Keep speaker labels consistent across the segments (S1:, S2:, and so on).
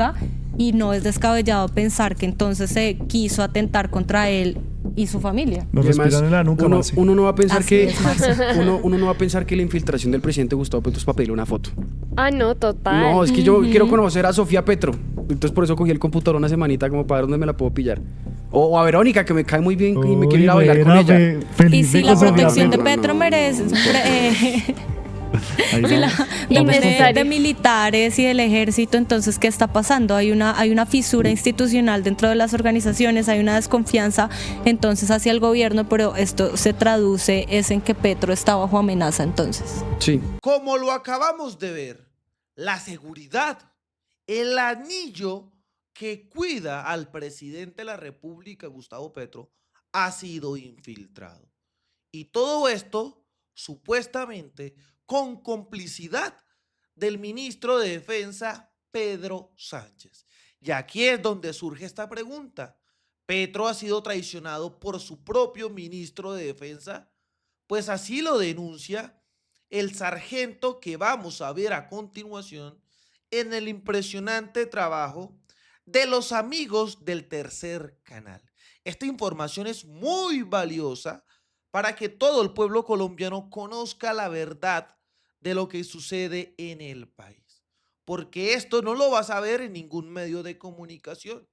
S1: conducta y no es descabellado pensar que entonces se quiso atentar contra él y su familia.
S2: Nos respiran en la nuca, Marce.
S3: Uno no va a pensar uno no va a pensar que la infiltración del presidente Gustavo Petro es para pedirle una foto.
S4: Ah, no, total.
S3: No, es que yo quiero conocer a Sofía Petro. Entonces por eso cogí el computador una semanita como para ver dónde me la puedo pillar. O a Verónica, que me cae muy bien y me quiero ir a bailar con ella.
S1: Y si la protección de Petro merece... de militares y del ejército, entonces ¿qué está pasando? Hay una fisura institucional dentro de las organizaciones, hay una desconfianza entonces hacia el gobierno, pero esto se traduce es en que Petro está bajo amenaza entonces.
S3: Sí.
S5: Como lo acabamos de ver, la seguridad, el anillo que cuida al presidente de la República, Gustavo Petro, ha sido infiltrado. Y todo esto, supuestamente, con complicidad del ministro de Defensa, Pedro Sánchez. Y aquí es donde surge esta pregunta. ¿Petro ha sido traicionado por su propio ministro de Defensa? Pues así lo denuncia el sargento que vamos a ver a continuación en el impresionante trabajo de los amigos del Tercer Canal. Esta información es muy valiosa para que todo el pueblo colombiano conozca la verdad de lo que sucede en el país, porque esto no lo vas a ver en ningún medio de comunicación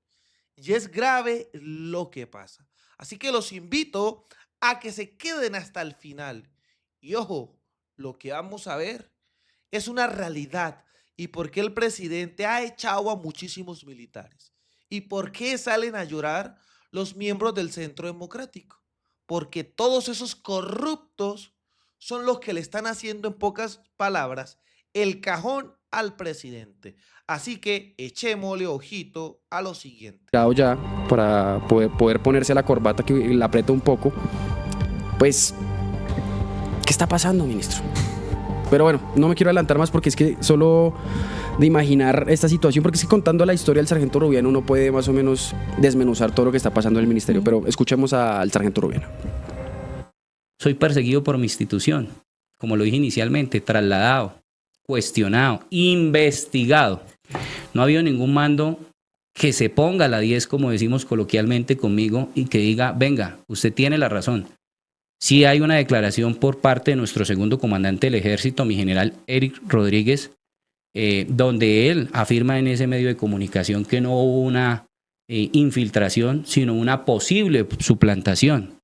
S5: y es grave lo que pasa. Así que los invito a que se queden hasta el final y ojo, lo que vamos a ver es una realidad y por qué el presidente ha echado a muchísimos militares y por qué salen a llorar los miembros del Centro Democrático, porque todos esos corruptos son los que le están haciendo, en pocas palabras, el cajón al presidente. Así que echémosle ojito a lo siguiente.
S3: Ya para poder ponerse la corbata que la aprieta un poco. Pues, ¿qué está pasando, ministro? Pero bueno, no me quiero adelantar más porque es que solo de imaginar esta situación, porque es que contando la historia del sargento Rubiano uno puede más o menos desmenuzar todo lo que está pasando en el ministerio. Pero escuchemos al sargento Rubiano.
S6: Soy perseguido por mi institución, como lo dije inicialmente, trasladado, cuestionado, investigado. No ha habido ningún mando que se ponga a la 10, como decimos coloquialmente conmigo, y que diga, venga, usted tiene la razón. Sí hay una declaración por parte de nuestro segundo comandante del ejército, mi general Eric Rodríguez, donde él afirma en ese medio de comunicación que no hubo una infiltración, sino una posible suplantación.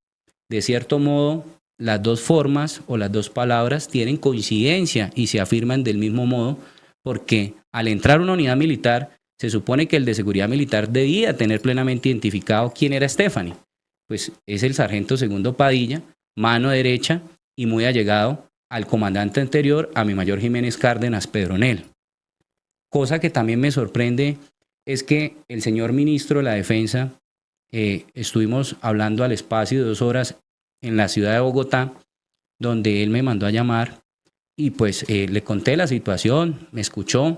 S6: De cierto modo, las dos formas o las dos palabras tienen coincidencia y se afirman del mismo modo, porque al entrar una unidad militar, se supone que el de seguridad militar debía tener plenamente identificado quién era Stephanie. Pues es el sargento segundo Padilla, mano derecha y muy allegado al comandante anterior, a mi mayor Jiménez Cárdenas Pedronel. Cosa que también me sorprende es que el señor ministro de la Defensa, estuvimos hablando al espacio de 2 horas en la ciudad de Bogotá, donde él me mandó a llamar y pues le conté la situación, me escuchó,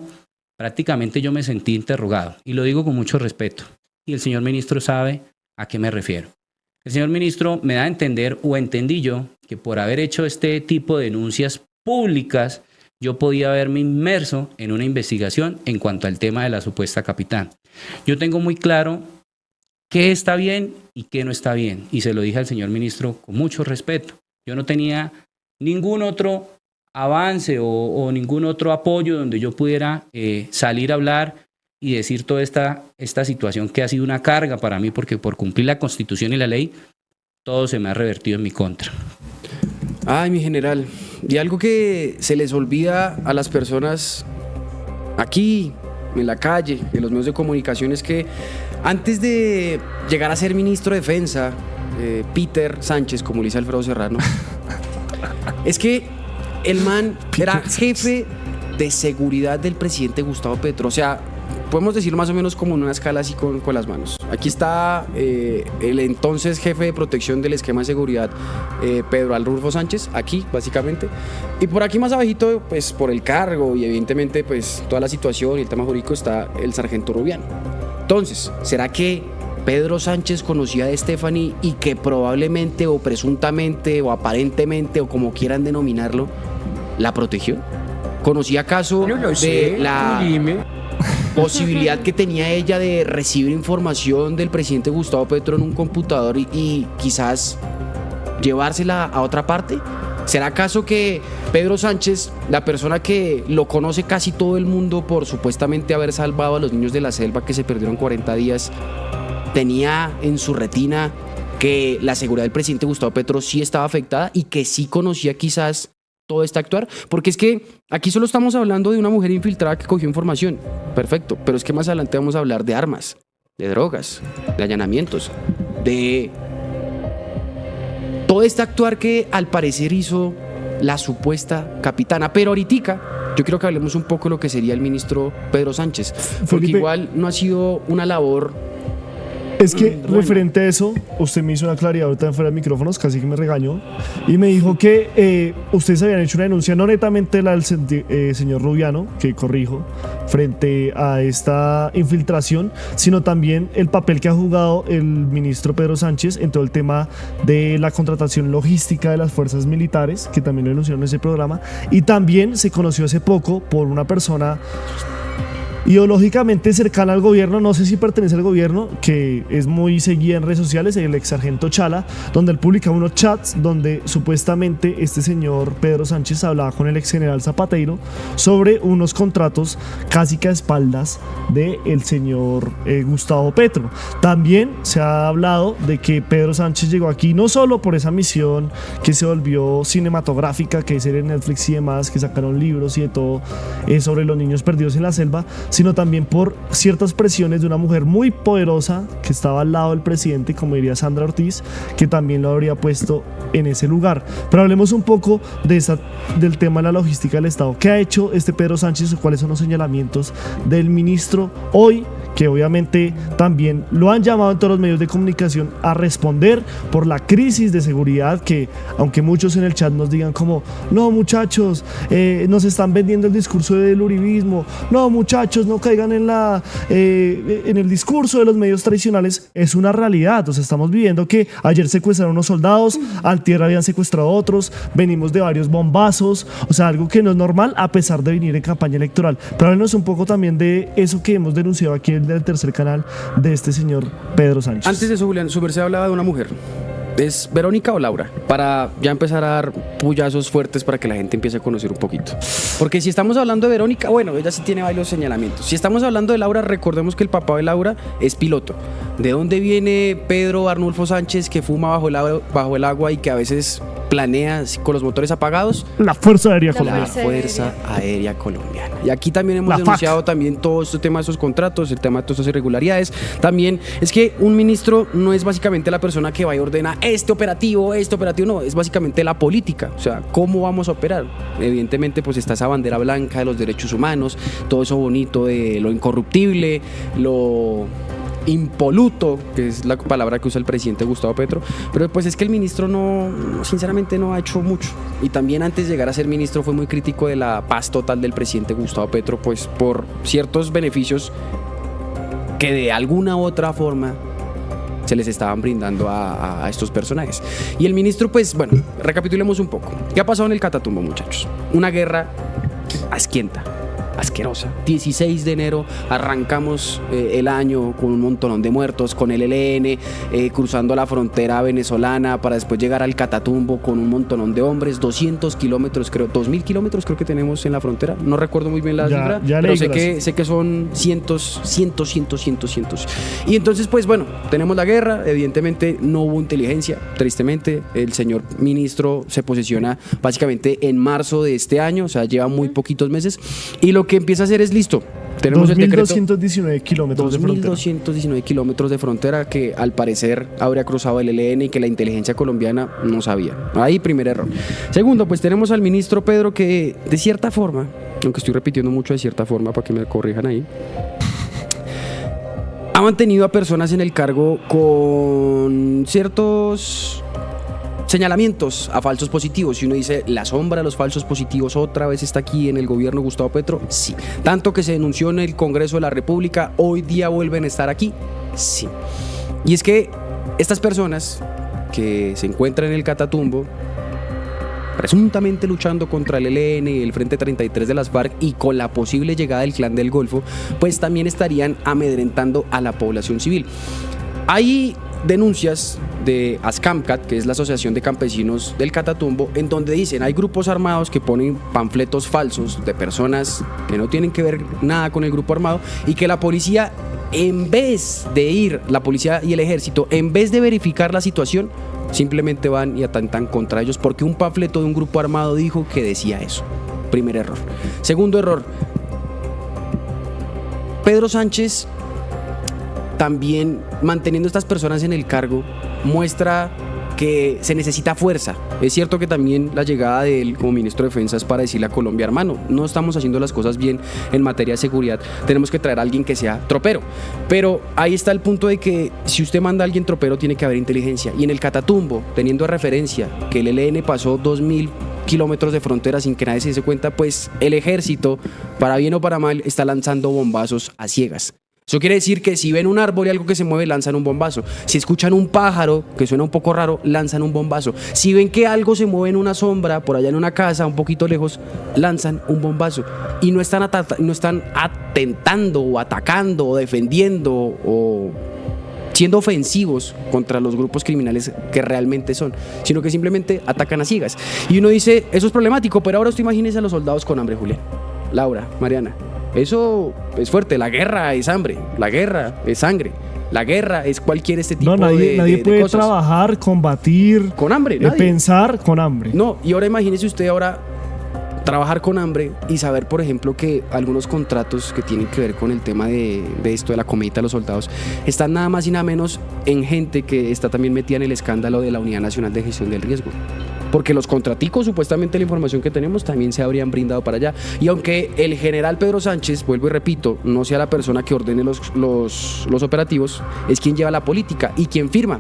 S6: prácticamente yo me sentí interrogado y lo digo con mucho respeto y el señor ministro sabe a qué me refiero. El señor ministro me da a entender, o entendí yo, que por haber hecho este tipo de denuncias públicas, yo podía haberme inmerso en una investigación en cuanto al tema de la supuesta capitán. Yo tengo muy claro qué está bien y qué no está bien, y se lo dije al señor ministro con mucho respeto. Yo no tenía ningún otro avance o ningún otro apoyo donde yo pudiera salir a hablar y decir toda esta situación que ha sido una carga para mí, porque por cumplir la Constitución y la ley, todo se me ha revertido en mi contra.
S3: Ay, mi general, y algo que se les olvida a las personas aquí, en la calle, en los medios de comunicación, es que antes de llegar a ser ministro de Defensa, Peter Sánchez, como le dice Alfredo Serrano, es que el man era jefe de seguridad del presidente Gustavo Petro. O sea, podemos decir más o menos como en una escala así con las manos. Aquí está el entonces jefe de protección del esquema de seguridad, Pedro Arnulfo Sánchez, aquí básicamente. Y por aquí más abajito, pues por el cargo y evidentemente pues toda la situación y el tema jurídico, está el sargento Rubiano. Entonces, ¿será que Pedro Sánchez conocía de Stephanie y que probablemente o presuntamente o aparentemente o como quieran denominarlo, la protegió? ¿Conocía acaso
S7: No lo sé,
S3: de la...
S7: dime.
S3: posibilidad que tenía ella de recibir información del presidente Gustavo Petro en un computador y quizás llevársela a otra parte? ¿Será acaso que Pedro Sánchez, la persona que lo conoce casi todo el mundo por supuestamente haber salvado a los niños de la selva que se perdieron 40 días, tenía en su retina que la seguridad del presidente Gustavo Petro sí estaba afectada y que sí conocía quizás todo este actuar? Porque es que aquí solo estamos hablando de una mujer infiltrada que cogió información, perfecto, pero es que más adelante vamos a hablar de armas, de drogas, de allanamientos, de todo este actuar que al parecer hizo la supuesta capitana. Pero ahorita yo quiero que hablemos un poco de lo que sería el ministro Pedro Sánchez, porque
S2: Felipe,
S3: igual no ha sido una labor.
S2: es que
S3: Bueno.
S2: referente a eso, usted me hizo una claridad ahorita fuera de micrófonos, casi que me regañó, y me dijo que ustedes habían hecho una denuncia, no netamente la del señor Rubiano, que corrijo, frente a esta infiltración, sino también el papel que ha jugado el ministro Pedro Sánchez en todo el tema de la contratación logística de las fuerzas militares, que también lo denunciaron en ese programa, y también se conoció hace poco por una persona ideológicamente cercana al gobierno, no sé si pertenece al gobierno, que es muy seguida en redes sociales, el ex sargento Chala, donde él publica unos chats donde supuestamente este señor Pedro Sánchez hablaba con el ex general Zapateiro sobre unos contratos casi que a espaldas del señor Gustavo Petro. También se ha hablado de que Pedro Sánchez llegó aquí no solo por esa misión que se volvió cinematográfica, que es en Netflix y demás, que sacaron libros y de todo sobre los niños perdidos en la selva, sino también por ciertas presiones de una mujer muy poderosa que estaba al lado del presidente, como diría Sandra Ortiz, que también lo habría puesto en ese lugar. Pero hablemos un poco del tema de la logística del Estado. ¿Qué ha hecho este Pedro Sánchez? ¿Cuáles son los señalamientos del ministro hoy? Que obviamente también lo han llamado en todos los medios de comunicación a responder por la crisis de seguridad que, aunque muchos en el chat nos digan como, no muchachos, nos están vendiendo el discurso del uribismo, no muchachos, no caigan en el discurso de los medios tradicionales, es una realidad. O sea, estamos viviendo que ayer secuestraron unos soldados, antier habían secuestrado a otros, venimos de varios bombazos, o sea, algo que no es normal a pesar de venir en campaña electoral. Pero háblenos un poco también de eso que hemos denunciado aquí en del tercer canal de este señor Pedro Sánchez.
S3: Antes de eso, Julián, su merced hablaba de una mujer. ¿Es Verónica o Laura? Para ya empezar a dar puyazos fuertes para que la gente empiece a conocer un poquito. Porque si estamos hablando de Verónica, bueno, ella sí tiene varios señalamientos. Si estamos hablando de Laura, recordemos que el papá de Laura es piloto. ¿De dónde viene Pedro Arnulfo Sánchez, que fuma bajo el agua y que a veces planea con los motores apagados?
S2: La Fuerza Aérea
S1: La
S2: Colombiana.
S3: La Fuerza Aérea Colombiana. Y aquí también hemos
S2: La
S3: denunciado
S2: FAC.
S3: también todo este tema de esos contratos, el tema de todas estas irregularidades. También es que un ministro no es básicamente la persona que va y ordena este operativo, no, es básicamente la política. O sea, ¿cómo vamos a operar? Evidentemente, pues está esa bandera blanca de los derechos humanos, todo eso bonito de lo incorruptible, lo impoluto, que es la palabra que usa el presidente Gustavo Petro, pero pues es que el ministro sinceramente no ha hecho mucho, y también antes de llegar a ser ministro fue muy crítico de la paz total del presidente Gustavo Petro, pues por ciertos beneficios que de alguna u otra forma se les estaban brindando a estos personajes. Y el ministro, pues bueno, recapitulemos un poco. ¿Qué ha pasado en el Catatumbo, muchachos? Una guerra asquienta, asquerosa. 16 de enero arrancamos el año con un montón de muertos, con el ELN, cruzando la frontera venezolana para después llegar al Catatumbo con un montón de hombres, 200 kilómetros, creo, 2000 kilómetros creo que tenemos en la frontera, no recuerdo muy bien la cifra, pero sé que son cientos. Y entonces, pues bueno, tenemos la guerra, evidentemente no hubo inteligencia, tristemente, el señor ministro se posesiona básicamente en marzo de este año, o sea, lleva muy poquitos meses, y lo que empieza a hacer es listo. Tenemos el decreto
S2: 2.219 kilómetros de frontera.
S3: 2.219 kilómetros de frontera que al parecer habría cruzado el ELN y que la inteligencia colombiana no sabía. Ahí primer error. Segundo, pues tenemos al ministro Pedro que de cierta forma, aunque estoy repitiendo mucho de cierta forma para que me corrijan ahí, ha mantenido a personas en el cargo con ciertos señalamientos a falsos positivos. Si uno dice, la sombra de los falsos positivos otra vez está aquí en el gobierno de Gustavo Petro, sí. Tanto que se denunció en el Congreso de la República, hoy día vuelven a estar aquí, sí. Y es que estas personas que se encuentran en el Catatumbo presuntamente luchando contra el ELN y el Frente 33 de las FARC y con la posible llegada del Clan del Golfo, pues también estarían amedrentando a la población civil. Hay denuncias de ASCAMCAT, que es la Asociación de Campesinos del Catatumbo, en donde dicen hay grupos armados que ponen panfletos falsos de personas que no tienen que ver nada con el grupo armado y que la policía, en vez de ir, la policía y el ejército, en vez de verificar la situación, simplemente van y atentan contra ellos porque un panfleto de un grupo armado dijo que decía eso. Primer error. Segundo error, Pedro Sánchez, también manteniendo a estas personas en el cargo, muestra que se necesita fuerza. Es cierto que también la llegada de él como ministro de Defensa es para decirle a Colombia, hermano, no estamos haciendo las cosas bien en materia de seguridad, tenemos que traer a alguien que sea tropero. Pero ahí está el punto de que si usted manda a alguien tropero tiene que haber inteligencia. Y en el Catatumbo, teniendo de referencia que el ELN pasó 2000 kilómetros de frontera sin que nadie se dé cuenta, pues el ejército, para bien o para mal, está lanzando bombazos a ciegas. Eso quiere decir que si ven un árbol y algo que se mueve, lanzan un bombazo. Si escuchan un pájaro que suena un poco raro, lanzan un bombazo. Si ven que algo se mueve en una sombra, por allá en una casa, un poquito lejos, lanzan un bombazo. Y no están atentando o atacando o defendiendo o siendo ofensivos contra los grupos criminales que realmente son, sino que simplemente atacan a ciegas. Y uno dice, eso es problemático, pero ahora usted imagínese a los soldados con hambre, Julián, Laura, Mariana. Eso es fuerte. La guerra es hambre, la guerra es sangre, la guerra es cualquier tipo de cosas.
S2: Nadie puede trabajar, combatir,
S3: con hambre,
S2: pensar con hambre.
S3: No, y ahora imagínese usted trabajar con hambre y saber, por ejemplo, que algunos contratos que tienen que ver con el tema de esto de la comidita de los soldados están nada más y nada menos en gente que está también metida en el escándalo de la Unidad Nacional de Gestión del Riesgo. Porque los contraticos, supuestamente la información que tenemos, también se habrían brindado para allá. Y aunque el general Pedro Sánchez, vuelvo y repito, no sea la persona que ordene los operativos, es quien lleva la política y quien firma.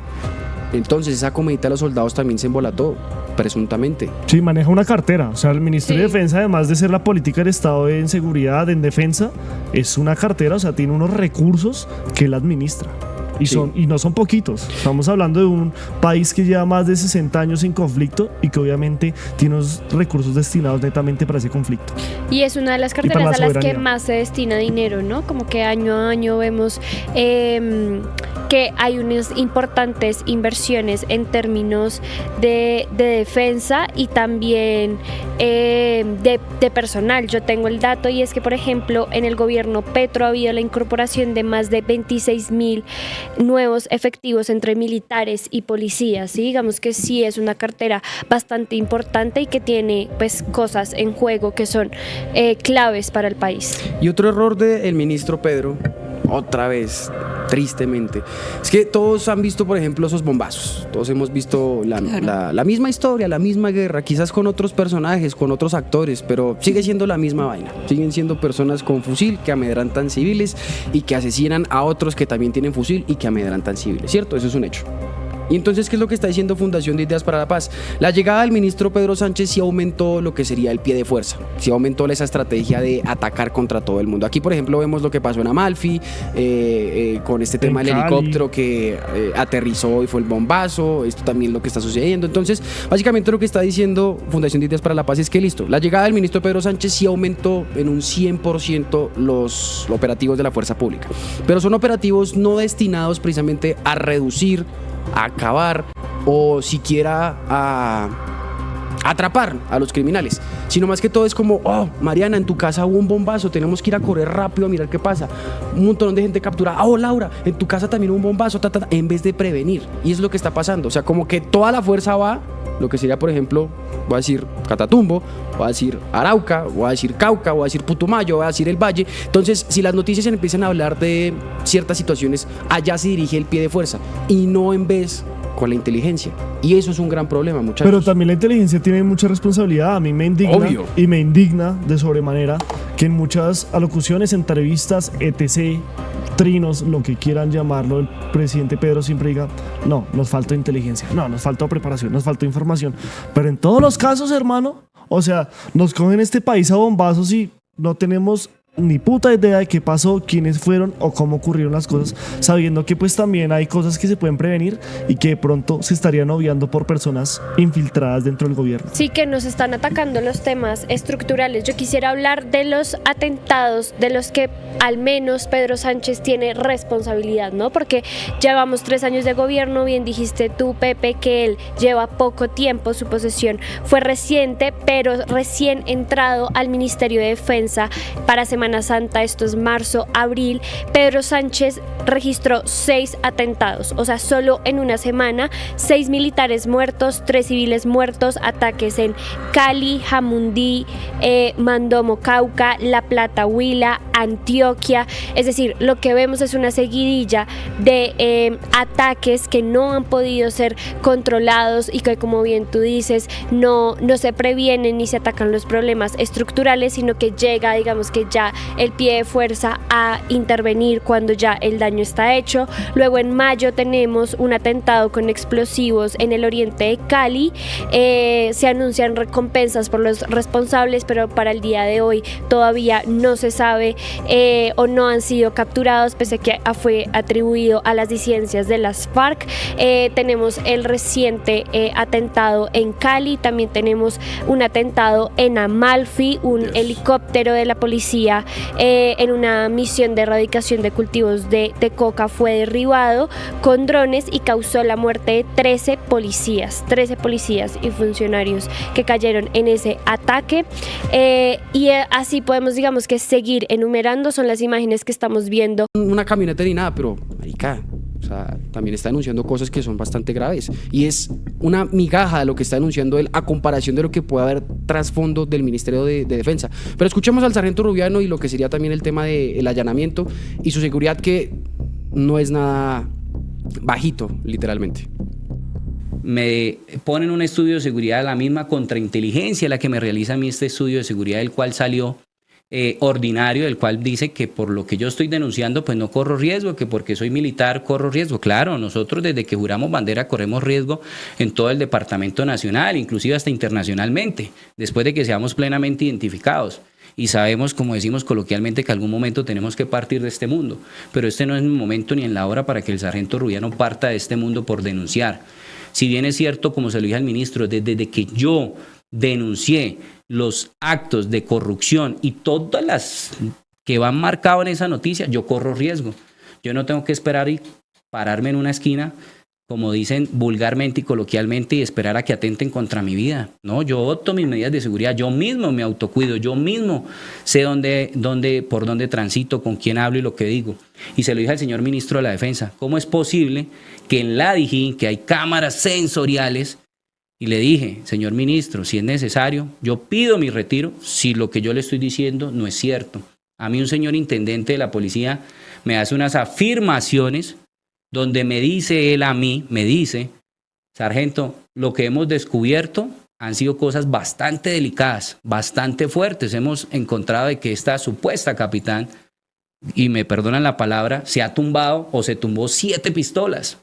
S3: Entonces esa comidita de los soldados también se embolató, presuntamente.
S2: Sí, maneja una cartera. O sea, el Ministerio de Defensa, además de ser la política del Estado en seguridad, en defensa, es una cartera, o sea, tiene unos recursos que él administra. Y no son poquitos. Estamos hablando de un país que lleva más de 60 años sin conflicto y que obviamente tiene unos recursos destinados netamente para ese conflicto.
S4: Y es una de las carteras a las que más se destina dinero, ¿no? Como que año a año vemos que hay unas importantes inversiones en términos de defensa y también de personal. Yo tengo el dato y es que, por ejemplo, en el gobierno Petro ha habido la incorporación de más de 26.000 nuevos efectivos entre militares y policías, ¿sí? Digamos que sí es una cartera bastante importante y que tiene pues cosas en juego que son claves para el país.
S3: Y otro error del ministro Pedro, otra vez, tristemente, es que todos han visto, por ejemplo, esos bombazos. Todos hemos visto la misma historia, la misma guerra, quizás con otros personajes, con otros actores, pero sigue siendo la misma vaina. Siguen siendo personas con fusil que amedrantan civiles y que asesinan a otros que también tienen fusil y que amedrantan civiles, ¿cierto? Eso es un hecho. Y entonces, ¿qué es lo que está diciendo Fundación de Ideas para la Paz? La llegada del ministro Pedro Sánchez sí aumentó lo que sería el pie de fuerza, sí aumentó esa estrategia de atacar contra todo el mundo. Aquí, por ejemplo, vemos lo que pasó en Amalfi, con este tema del helicóptero que aterrizó y fue el bombazo, esto también es lo que está sucediendo. Entonces, básicamente lo que está diciendo Fundación de Ideas para la Paz es que listo, la llegada del ministro Pedro Sánchez sí aumentó en un 100% los operativos de la fuerza pública, pero son operativos no destinados precisamente a reducir, a acabar o siquiera a atrapar a los criminales, sino más que todo es como, oh, Mariana, en tu casa hubo un bombazo, tenemos que ir a correr rápido a mirar qué pasa, un montón de gente capturada, oh, Laura, en tu casa también hubo un bombazo, en vez de prevenir. Y es lo que está pasando, o sea, como que toda la fuerza va, lo que sería, por ejemplo, voy a decir Catatumbo, voy a decir Arauca, voy a decir Cauca, voy a decir Putumayo, voy a decir el Valle. Entonces, si las noticias empiezan a hablar de ciertas situaciones, allá se dirige el pie de fuerza y no en vez con la inteligencia. Y eso es un gran problema, muchachos.
S2: Pero también la inteligencia tiene mucha responsabilidad. A mí me indigna. Obvio. Y me indigna de sobremanera que en muchas alocuciones, entrevistas, etc., trinos, lo que quieran llamarlo, el presidente Pedro siempre diga, no, nos falta inteligencia, no, nos falta preparación, nos falta información. Pero en todos los casos, hermano, o sea, nos cogen este país a bombazos y no tenemos ni puta idea de qué pasó, quiénes fueron o cómo ocurrieron las cosas, sabiendo que pues también hay cosas que se pueden prevenir y que de pronto se estarían obviando por personas infiltradas dentro del gobierno.
S4: Sí, que nos están atacando los temas estructurales. Yo quisiera hablar de los atentados de los que al menos Pedro Sánchez tiene responsabilidad, ¿no? Porque llevamos 3 años de gobierno, bien dijiste tú, Pepe, que él lleva poco tiempo, su posesión fue reciente, pero recién entrado al Ministerio de Defensa para Semana Santa, esto es marzo, abril, Pedro Sánchez registró 6 atentados, o sea, solo en una semana, 6 militares muertos, 3 civiles muertos, ataques en Cali, Jamundí, Mandomo, Cauca, La Plata, Huila, Antioquia, es decir, lo que vemos es una seguidilla de ataques que no han podido ser controlados y que, como bien tú dices, no se previenen ni se atacan los problemas estructurales, sino que llega, digamos que ya el pie de fuerza a intervenir cuando ya el daño está hecho. Luego en mayo tenemos un atentado con explosivos en el oriente de Cali, se anuncian recompensas por los responsables, pero para el día de hoy todavía no se sabe o no han sido capturados, pese a que fue atribuido a las disidencias de las FARC. Tenemos el reciente atentado en Cali, también tenemos un atentado en Amalfi, un helicóptero de la policía en una misión de erradicación de cultivos de coca fue derribado con drones y causó la muerte de 13 policías y funcionarios que cayeron en ese ataque, y así podemos, digamos, que seguir enumerando. Son las imágenes que estamos viendo.
S3: Una camioneta ni nada, pero marica, o sea, también está denunciando cosas que son bastante graves y es una migaja de lo que está denunciando él a comparación de lo que puede haber trasfondo del Ministerio de Defensa. Pero escuchemos al sargento Rubiano y lo que sería también el tema del allanamiento y su seguridad, que no es nada bajito, literalmente.
S6: Me ponen un estudio de seguridad, la misma contrainteligencia la que me realiza a mí este estudio de seguridad, del cual salió ordinario, del cual dice que por lo que yo estoy denunciando pues no corro riesgo, que porque soy militar corro riesgo. Claro, nosotros desde que juramos bandera corremos riesgo en todo el departamento nacional, inclusive hasta internacionalmente, después de que seamos plenamente identificados. Y sabemos, como decimos coloquialmente, que algún momento tenemos que partir de este mundo, pero este no es el momento ni en la hora para que el sargento Rubiano parta de este mundo por denunciar. Si bien es cierto, como se lo dije al ministro, desde que yo denuncié los actos de corrupción y todas las que van marcados en esa noticia, yo corro riesgo. Yo no tengo que esperar y pararme en una esquina, como dicen vulgarmente y coloquialmente, y esperar a que atenten contra mi vida. No, yo opto mis medidas de seguridad, yo mismo me autocuido, yo mismo sé por dónde transito, con quién hablo y lo que digo. Y se lo dije al señor ministro de la Defensa, ¿cómo es posible que en la Dijín, que hay cámaras sensoriales, y le dije, señor ministro, si es necesario, yo pido mi retiro si lo que yo le estoy diciendo no es cierto? A mí un señor intendente de la policía me hace unas afirmaciones donde me dice él a mí, me dice, sargento, lo que hemos descubierto han sido cosas bastante delicadas, bastante fuertes. Hemos encontrado de que esta supuesta capitán, y me perdonan la palabra, se ha tumbado o se tumbó 7 pistolas.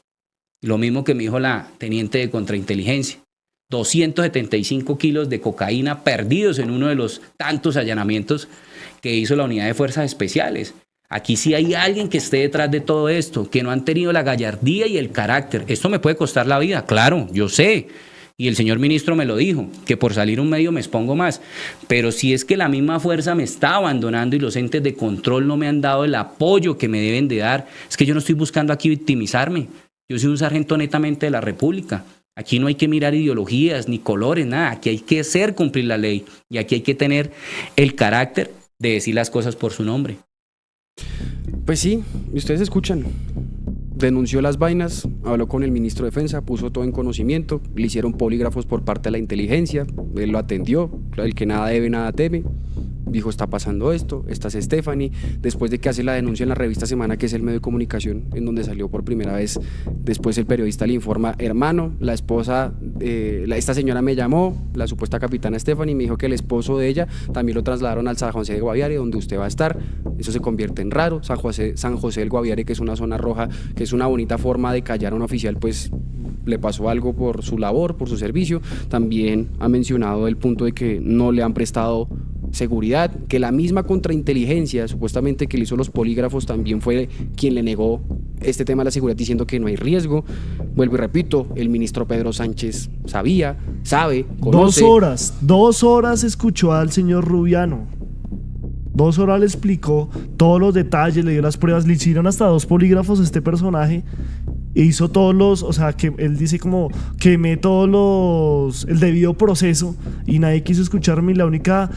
S6: Lo mismo que me dijo la teniente de contrainteligencia. 275 kilos de cocaína perdidos en uno de los tantos allanamientos que hizo la Unidad de Fuerzas Especiales. Aquí sí hay alguien que esté detrás de todo esto, que no han tenido la gallardía y el carácter. Esto me puede costar la vida, claro, yo sé. Y el señor ministro me lo dijo, que por salir un medio me expongo más. Pero si es que la misma fuerza me está abandonando y los entes de control no me han dado el apoyo que me deben de dar, es que yo no estoy buscando aquí victimizarme. Yo soy un sargento netamente de la República. Aquí no hay que mirar ideologías ni colores, nada. Aquí hay que hacer cumplir la ley y aquí hay que tener el carácter de decir las cosas por su nombre.
S3: Pues sí, ustedes escuchan. Denunció las vainas, habló con el ministro de Defensa, puso todo en conocimiento, le hicieron polígrafos por parte de la inteligencia, él lo atendió, el que nada debe, nada teme. Dijo, está pasando esto, esta es Stephanie, después de que hace la denuncia en la revista Semana, que es el medio de comunicación en donde salió por primera vez. Después el periodista le informa, hermano, la esposa, esta señora me llamó, la supuesta capitana Stephanie, me dijo que el esposo de ella también lo trasladaron al San José de Guaviare, donde usted va a estar. Eso se convierte en raro. San José del Guaviare, que es una zona roja, que es una bonita forma de callar a un oficial, pues le pasó algo por su labor, por su servicio. También ha mencionado el punto de que no le han prestado seguridad, que la misma contrainteligencia, supuestamente que le hizo los polígrafos, también fue quien le negó este tema de la seguridad diciendo que no hay riesgo. Vuelvo y repito, el ministro Pedro Sánchez sabía, sabe, conoce.
S2: 2 horas escuchó al señor Rubiano. 2 horas le explicó todos los detalles, le dio las pruebas, le hicieron hasta 2 polígrafos a este personaje. E hizo todos los, o sea, que él dice como quemé el debido proceso y nadie quiso escucharme y la única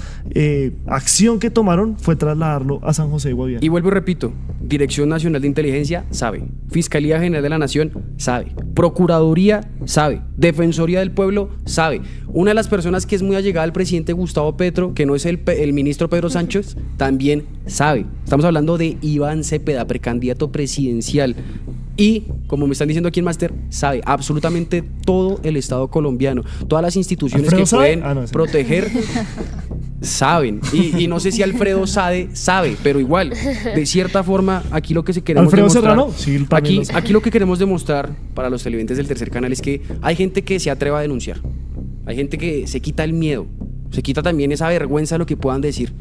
S2: acción que tomaron fue trasladarlo a San José de Guaviare.
S3: Y vuelvo y repito, Dirección Nacional de Inteligencia sabe, Fiscalía General de la Nación sabe, Procuraduría sabe, Defensoría del Pueblo sabe. Una de las personas que es muy allegada al presidente Gustavo Petro, que no es el ministro Pedro Sánchez, también sabe. Estamos hablando de Iván Cepeda, precandidato presidencial. Y, como me están diciendo aquí en Máster, sabe absolutamente todo el Estado colombiano. Todas las instituciones que pueden proteger saben. Y no sé si Alfredo sabe, pero igual, de cierta forma, aquí lo que se queremos
S2: ¿Alfredo
S3: demostrar...
S2: Serrano? Sí,
S3: aquí lo que queremos demostrar para los televidentes del Tercer Canal es que hay gente que se atreva a denunciar. Hay gente que se quita el miedo, se quita también esa vergüenza de lo que puedan decir.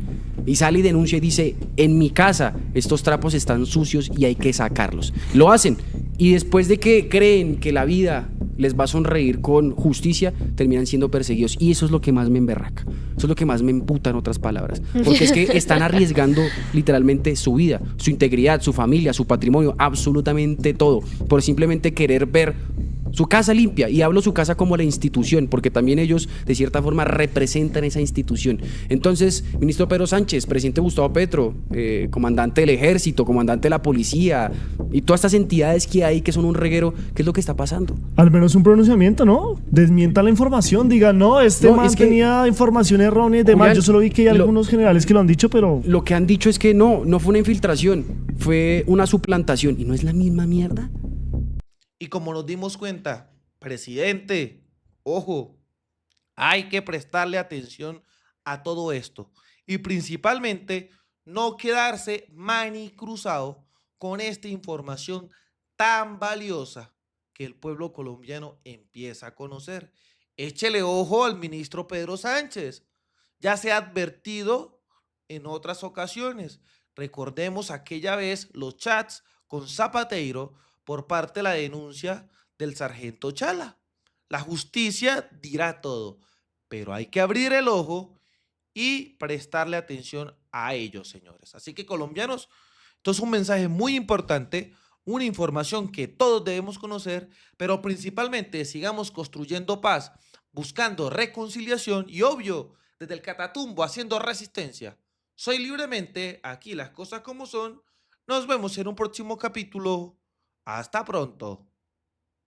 S3: Y sale y denuncia y dice, en mi casa estos trapos están sucios y hay que sacarlos. Lo hacen. Y después de que creen que la vida les va a sonreír con justicia, terminan siendo perseguidos. Y eso es lo que más me emberraca. Eso es lo que más me emputa, en otras palabras. Porque es que están arriesgando literalmente su vida, su integridad, su familia, su patrimonio, absolutamente todo, por simplemente querer ver su casa limpia. Y hablo su casa como la institución, porque también ellos de cierta forma representan esa institución. Entonces, ministro Pedro Sánchez, presidente Gustavo Petro, comandante del ejército, comandante de la policía y todas estas entidades que hay que son un reguero, ¿qué es lo que está pasando?
S2: Al menos un pronunciamiento, ¿no? Desmienta la información, diga, no, man es que tenía información errónea y demás. Yo solo vi que hay algunos generales que lo han dicho, pero...
S3: Lo que han dicho es que no fue una infiltración, fue una suplantación. ¿Y no es la misma mierda?
S5: Y como nos dimos cuenta, presidente, ojo, hay que prestarle atención a todo esto. Y principalmente no quedarse manicruzado con esta información tan valiosa que el pueblo colombiano empieza a conocer. Échele ojo al ministro Pedro Sánchez. Ya se ha advertido en otras ocasiones. Recordemos aquella vez los chats con Zapateiro por parte de la denuncia del sargento Chala. La justicia dirá todo, pero hay que abrir el ojo y prestarle atención a ellos, señores. Así que, colombianos, esto es un mensaje muy importante, una información que todos debemos conocer, pero principalmente sigamos construyendo paz, buscando reconciliación y, obvio, desde el Catatumbo haciendo resistencia. Soy Libremente, aquí las cosas como son. Nos vemos en un próximo capítulo. Hasta pronto.